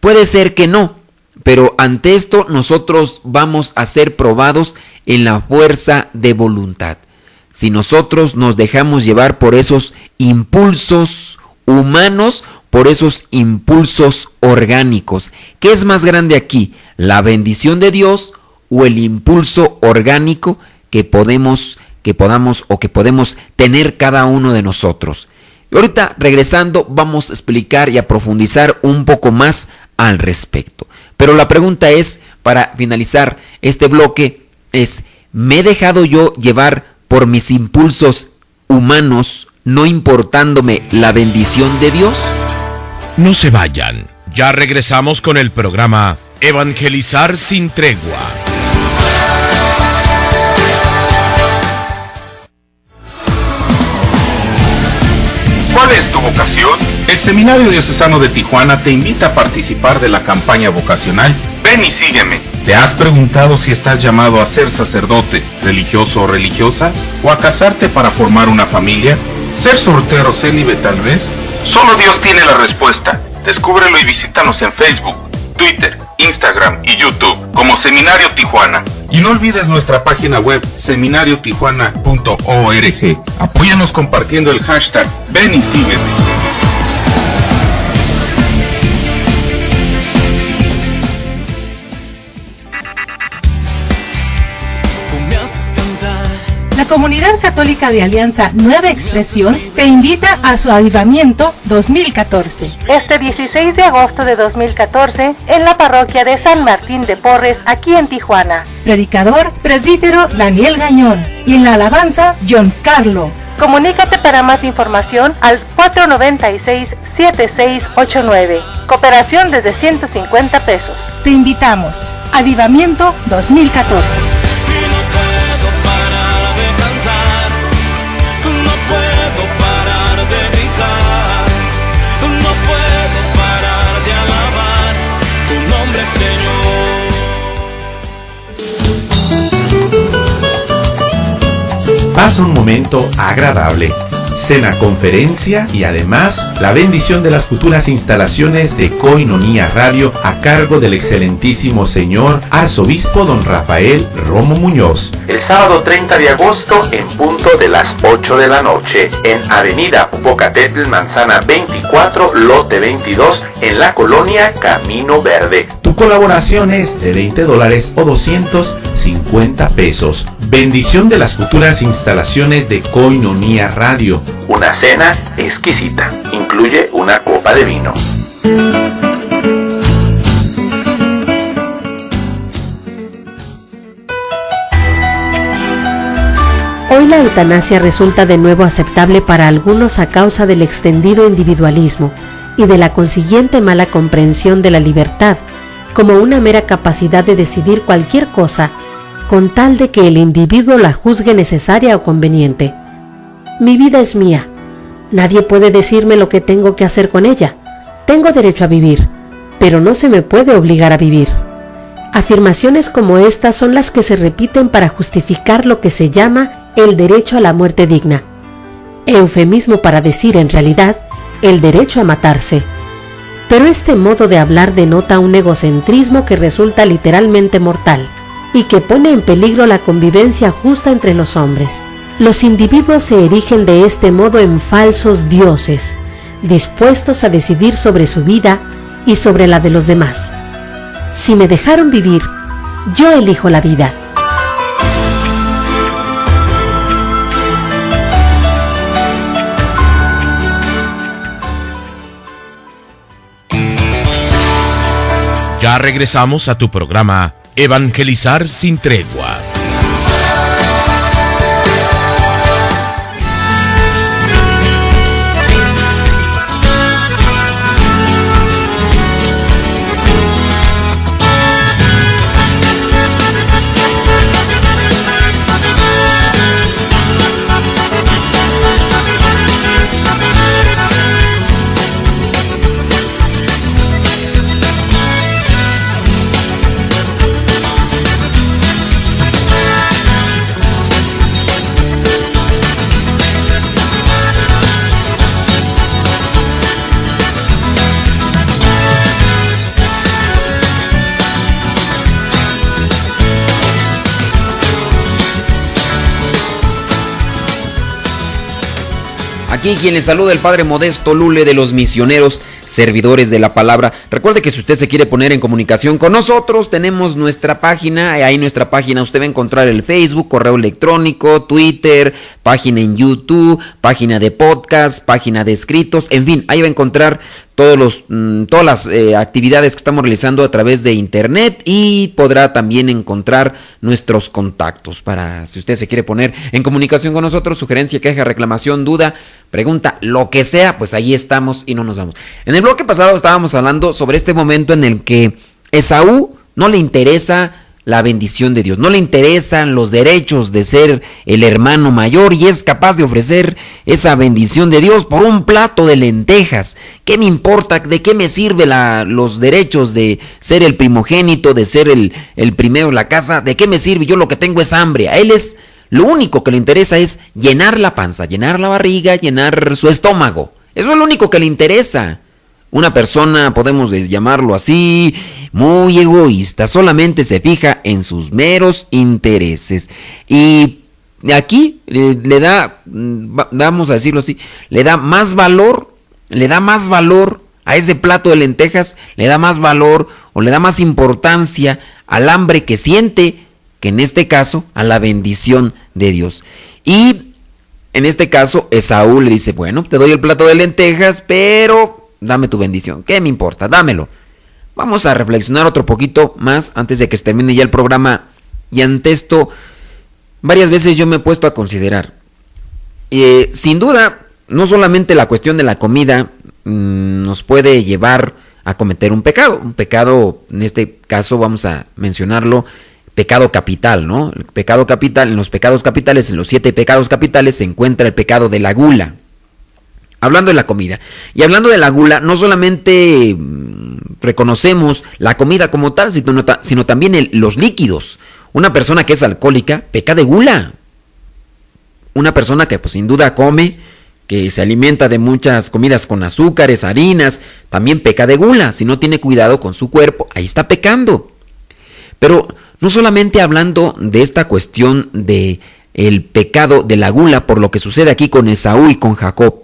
[SPEAKER 2] Puede ser que no, pero ante esto nosotros vamos a ser probados en la fuerza de voluntad. Si nosotros nos dejamos llevar por esos impulsos humanos, por esos impulsos orgánicos, ¿qué es más grande aquí? ¿La bendición de Dios o el impulso orgánico que podemos tener cada uno de nosotros? Y ahorita regresando vamos a explicar y a profundizar un poco más al respecto. Pero la pregunta es, para finalizar este bloque, es: ¿me he dejado yo llevar por mis impulsos humanos, no importándome la bendición de Dios?
[SPEAKER 1] No se vayan, ya regresamos con el programa Evangelizar sin tregua.
[SPEAKER 3] ¿Cuál es tu vocación? El Seminario Diocesano de Tijuana te invita a participar de la campaña vocacional Ven y sígueme. ¿Te has preguntado si estás llamado a ser sacerdote, religioso o religiosa? ¿O a casarte para formar una familia? ¿Ser soltero célibe tal vez? Solo Dios tiene la respuesta. Descúbrelo y visítanos en Facebook, Twitter, Instagram y YouTube como Seminario Tijuana. Y no olvides nuestra página web seminariotijuana.org. Apóyanos compartiendo el hashtag Ven y sígueme.
[SPEAKER 9] La Comunidad Católica de Alianza Nueva Expresión te invita a su Avivamiento 2014. Este 16 de agosto de 2014 en la parroquia de San Martín de Porres, aquí en Tijuana. Predicador, presbítero Daniel Gañón. Y en la alabanza, John Carlo. Comunícate para más información al 496-7689. Cooperación desde 150 pesos. Te invitamos. Avivamiento 2014.
[SPEAKER 3] Pasa un momento agradable, cena conferencia y además la bendición de las futuras instalaciones de Koinonia Radio a cargo del excelentísimo señor arzobispo don Rafael Romo Muñoz. El sábado 30 de agosto en punto de las 8 de la noche en Avenida Popocatépetl, Manzana 24, lote 22 en la colonia Camino Verde. Tu colaboración es de $20 o 250 pesos. Bendición de las futuras instalaciones de Koinonia Radio. Una cena exquisita. Incluye una copa de vino.
[SPEAKER 8] Hoy la eutanasia resulta de nuevo aceptable para algunos a causa del extendido individualismo y de la consiguiente mala comprensión de la libertad como una mera capacidad de decidir cualquier cosa con tal de que el individuo la juzgue necesaria o conveniente. Mi vida es mía. Nadie puede decirme lo que tengo que hacer con ella. Tengo derecho a vivir, pero no se me puede obligar a vivir. Afirmaciones como estas son las que se repiten para justificar lo que se llama el derecho a la muerte digna, eufemismo para decir en realidad el derecho a matarse. Pero este modo de hablar denota un egocentrismo que resulta literalmente mortal y que pone en peligro la convivencia justa entre los hombres. Los individuos se erigen de este modo en falsos dioses, dispuestos a decidir sobre su vida y sobre la de los demás. Si me dejaron vivir, yo elijo la vida.
[SPEAKER 1] Ya regresamos a tu programa Evangelizar sin tregua.
[SPEAKER 2] Aquí quien les saluda el Padre Modesto Lule de los Misioneros Servidores de la Palabra. Recuerde que si usted se quiere poner en comunicación con nosotros, tenemos nuestra página. Ahí en nuestra página usted va a encontrar el Facebook, correo electrónico, Twitter, página en YouTube, página de podcast, página de escritos. En fin, ahí va a encontrar todas las actividades que estamos realizando a través de internet, y podrá también encontrar nuestros contactos para si usted se quiere poner en comunicación con nosotros, sugerencia, queja, reclamación, duda, pregunta, lo que sea, pues ahí estamos y no nos vamos. En el bloque pasado estábamos hablando sobre este momento en el que Esaú no le interesa la bendición de Dios, no le interesan los derechos de ser el hermano mayor, y es capaz de ofrecer esa bendición de Dios por un plato de lentejas. ¿Qué me importa? ¿De qué me sirve los derechos de ser el primogénito, de ser el primero en la casa? ¿De qué me sirve? Yo lo que tengo es hambre. A él lo único que le interesa es llenar la panza, llenar la barriga, llenar su estómago. Eso es lo único que le interesa. Una persona, podemos llamarlo así, muy egoísta, solamente se fija en sus meros intereses. Y aquí le da, vamos a decirlo así, le da más valor a ese plato de lentejas, le da más valor o le da más importancia al hambre que siente, que en este caso a la bendición de Dios. Y en este caso Esaú le dice, bueno, te doy el plato de lentejas, pero dame tu bendición. ¿Qué me importa? Dámelo. Vamos a reflexionar otro poquito más antes de que se termine ya el programa. Y ante esto, varias veces yo me he puesto a considerar. Sin duda, no solamente la cuestión de la comida nos puede llevar a cometer un pecado. Un pecado, en este caso vamos a mencionarlo, pecado capital, ¿no? El pecado capital, en los pecados capitales, en los 7 pecados capitales se encuentra el pecado de la gula. Hablando de la comida y hablando de la gula, no solamente reconocemos la comida como tal, sino también los líquidos. Una persona que es alcohólica peca de gula. Una persona que pues sin duda come, que se alimenta de muchas comidas con azúcares, harinas, también peca de gula. Si no tiene cuidado con su cuerpo, ahí está pecando. Pero no solamente hablando de esta cuestión de el pecado de la gula, por lo que sucede aquí con Esaú y con Jacob.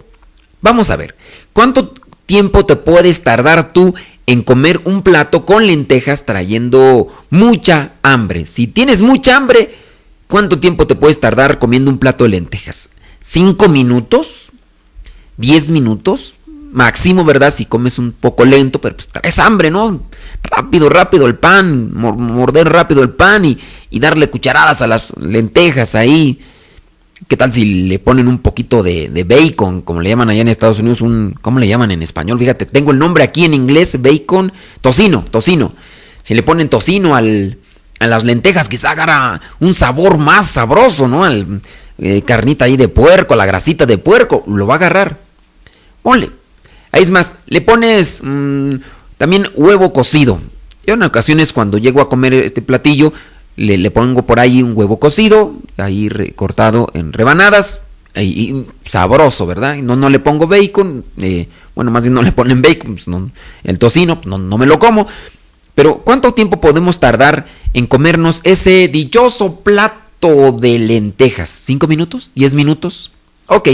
[SPEAKER 2] Vamos a ver, ¿cuánto tiempo te puedes tardar tú en comer un plato con lentejas trayendo mucha hambre? Si tienes mucha hambre, ¿cuánto tiempo te puedes tardar comiendo un plato de lentejas? ¿5 minutos? ¿10 minutos? Máximo, ¿verdad? Si comes un poco lento, pero pues traes hambre, ¿no? Rápido el pan, morder rápido el pan y darle cucharadas a las lentejas ahí. ¿Qué tal si le ponen un poquito de bacon, como le llaman allá en Estados Unidos? ¿Cómo le llaman en español? Fíjate, tengo el nombre aquí en inglés, bacon, tocino. Si le ponen tocino a las lentejas, quizá agarra un sabor más sabroso, ¿no? Carnita ahí de puerco, la grasita de puerco, lo va a agarrar. Ponle. Ahí es más, le pones también huevo cocido. Yo en ocasiones cuando llego a comer este platillo, le pongo por ahí un huevo cocido, ahí cortado en rebanadas, y sabroso, ¿verdad? Y no le pongo bacon, bueno, más bien no le ponen bacon, pues no, el tocino, pues no me lo como. Pero ¿cuánto tiempo podemos tardar en comernos ese dichoso plato de lentejas? ¿5 minutos? ¿10 minutos? Ok.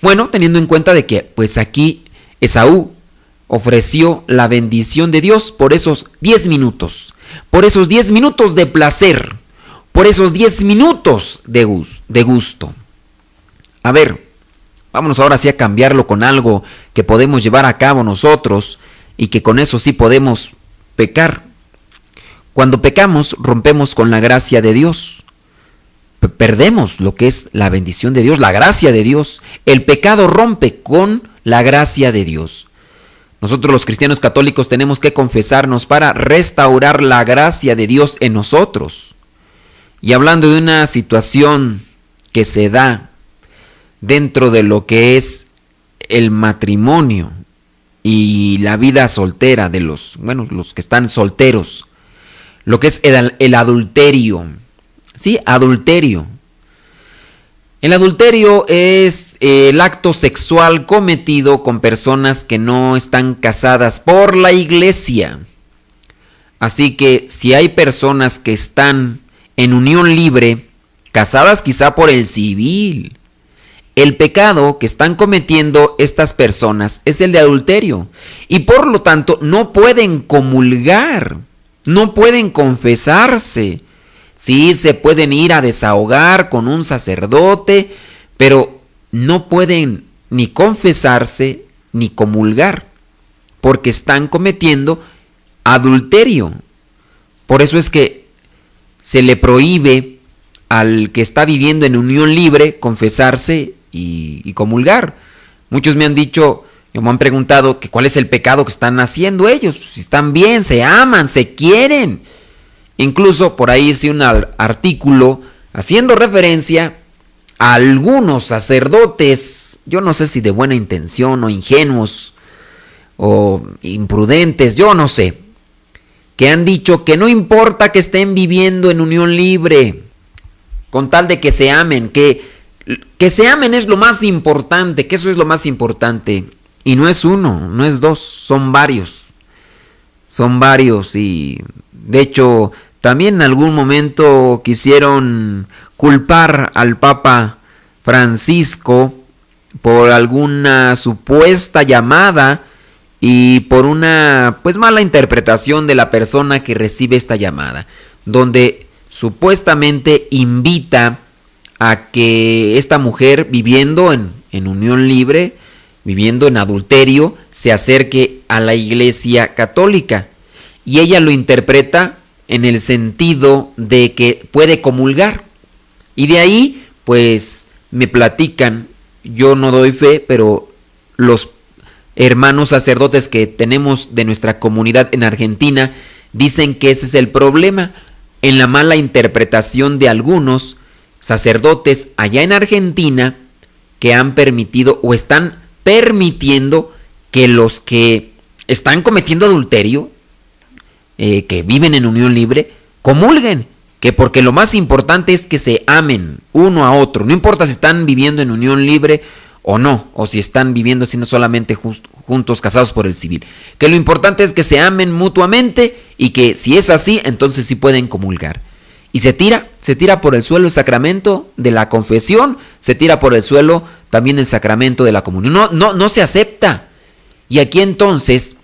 [SPEAKER 2] Bueno, teniendo en cuenta de que pues aquí Esaú ofreció la bendición de Dios por esos 10 minutos. Por esos 10 minutos de placer, por esos 10 minutos de gusto. A ver, vámonos ahora sí a cambiarlo con algo que podemos llevar a cabo nosotros y que con eso sí podemos pecar. Cuando pecamos, rompemos con la gracia de Dios. Perdemos lo que es la bendición de Dios, la gracia de Dios. El pecado rompe con la gracia de Dios. Nosotros los cristianos católicos tenemos que confesarnos para restaurar la gracia de Dios en nosotros. Y hablando de una situación que se da dentro de lo que es el matrimonio y la vida soltera de los que están solteros, lo que es el adulterio. Sí, adulterio. El adulterio es el acto sexual cometido con personas que no están casadas por la iglesia. Así que si hay personas que están en unión libre, casadas quizá por el civil, el pecado que están cometiendo estas personas es el de adulterio y por lo tanto no pueden comulgar, no pueden confesarse. Sí, se pueden ir a desahogar con un sacerdote, pero no pueden ni confesarse ni comulgar, porque están cometiendo adulterio. Por eso es que se le prohíbe al que está viviendo en unión libre confesarse y comulgar. Muchos me han dicho, me han preguntado que cuál es el pecado que están haciendo ellos. Si están bien, se aman, se quieren. Incluso por ahí hice un artículo haciendo referencia a algunos sacerdotes, yo no sé si de buena intención o ingenuos o imprudentes, yo no sé, que han dicho que no importa que estén viviendo en unión libre, con tal de que se amen, que se amen es lo más importante, que eso es lo más importante. Y no es uno, no es dos, son varios. Son varios y de hecho también en algún momento quisieron culpar al Papa Francisco por alguna supuesta llamada y por una pues mala interpretación de la persona que recibe esta llamada, donde supuestamente invita a que esta mujer viviendo en unión libre, viviendo en adulterio, se acerque a la Iglesia Católica. Y ella lo interpreta en el sentido de que puede comulgar. Y de ahí, pues, me platican, yo no doy fe, pero los hermanos sacerdotes que tenemos de nuestra comunidad en Argentina dicen que ese es el problema, en la mala interpretación de algunos sacerdotes allá en Argentina que han permitido o están permitiendo que los que están cometiendo adulterio, que viven en unión libre, comulguen, que porque lo más importante es que se amen uno a otro, no importa si están viviendo en unión libre o no, o si están viviendo siendo solamente juntos casados por el civil, que lo importante es que se amen mutuamente y que si es así, entonces sí pueden comulgar. Y se tira por el suelo el sacramento de la confesión, se tira por el suelo también el sacramento de la comunión. No se acepta. Y aquí entonces,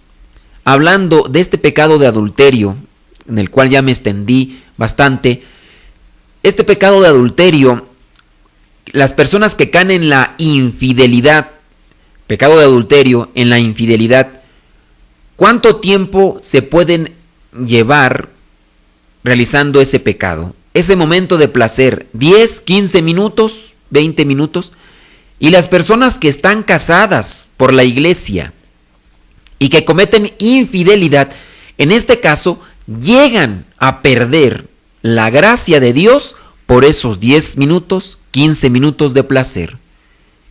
[SPEAKER 2] hablando de este pecado de adulterio, en el cual ya me extendí bastante, este pecado de adulterio, las personas que caen en la infidelidad, pecado de adulterio, en la infidelidad, ¿cuánto tiempo se pueden llevar realizando ese pecado? Ese momento de placer, 10, 15 minutos, 20 minutos. Y las personas que están casadas por la iglesia y que cometen infidelidad, en este caso, llegan a perder la gracia de Dios por esos 10 minutos, 15 minutos de placer.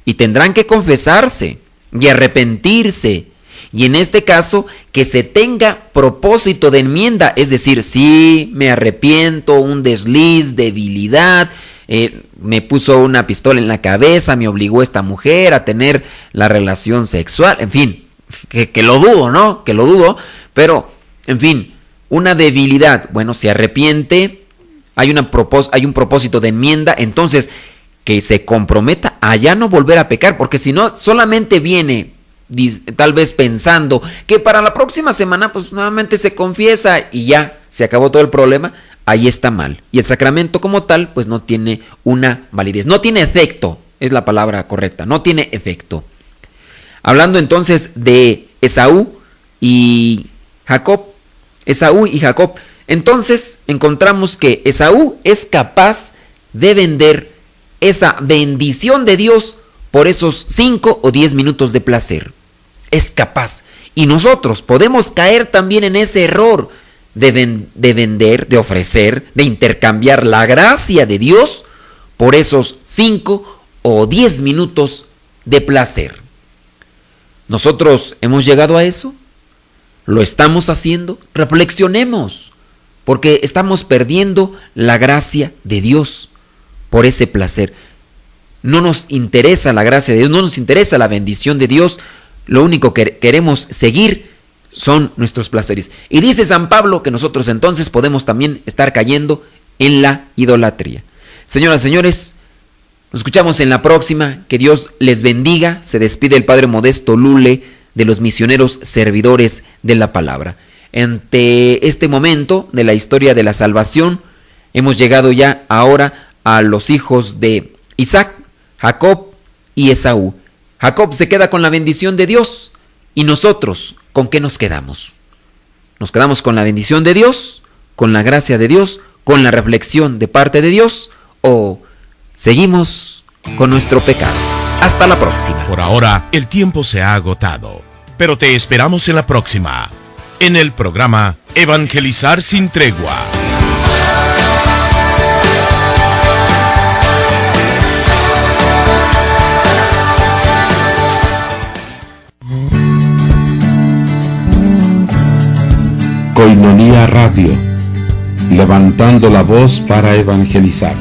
[SPEAKER 2] Y tendrán que confesarse y arrepentirse. Y en este caso, que se tenga propósito de enmienda, es decir, sí, me arrepiento, un desliz, debilidad, me puso una pistola en la cabeza, me obligó esta mujer a tener la relación sexual, en fin, que lo dudo, ¿no? Que lo dudo, pero, en fin, una debilidad, bueno, se arrepiente, hay un propósito de enmienda, entonces, que se comprometa a ya no volver a pecar, porque si no, solamente viene tal vez pensando que para la próxima semana pues nuevamente se confiesa y ya se acabó todo el problema, ahí está mal. Y el sacramento como tal pues no tiene una validez, no tiene efecto, es la palabra correcta, no tiene efecto. Hablando entonces de Esaú y Jacob, entonces encontramos que Esaú es capaz de vender esa bendición de Dios por esos 5 o 10 minutos de placer. Es capaz. Y nosotros podemos caer también en ese error de vender, de ofrecer, de intercambiar la gracia de Dios por esos 5 o 10 minutos de placer. ¿Nosotros hemos llegado a eso? ¿Lo estamos haciendo? Reflexionemos, porque estamos perdiendo la gracia de Dios por ese placer. No nos interesa la gracia de Dios, no nos interesa la bendición de Dios. Lo único que queremos seguir son nuestros placeres. Y dice San Pablo que nosotros entonces podemos también estar cayendo en la idolatría. Señoras y señores, Nos escuchamos en la próxima. Que Dios les bendiga. Se despide el Padre Modesto Lule de los misioneros servidores de la palabra. Ante este momento de la historia de la salvación, hemos llegado ya ahora a los hijos de Isaac, Jacob y Esaú. Jacob se queda con la bendición de Dios. ¿Y nosotros con qué nos quedamos? ¿Nos quedamos con la bendición de Dios, con la gracia de Dios, con la reflexión de parte de Dios, o seguimos con nuestro pecado? Hasta la próxima.
[SPEAKER 1] Por ahora, el tiempo se ha agotado, pero te esperamos en la próxima, en el programa Evangelizar sin Tregua.
[SPEAKER 10] Koinonia Radio, levantando la voz para evangelizar.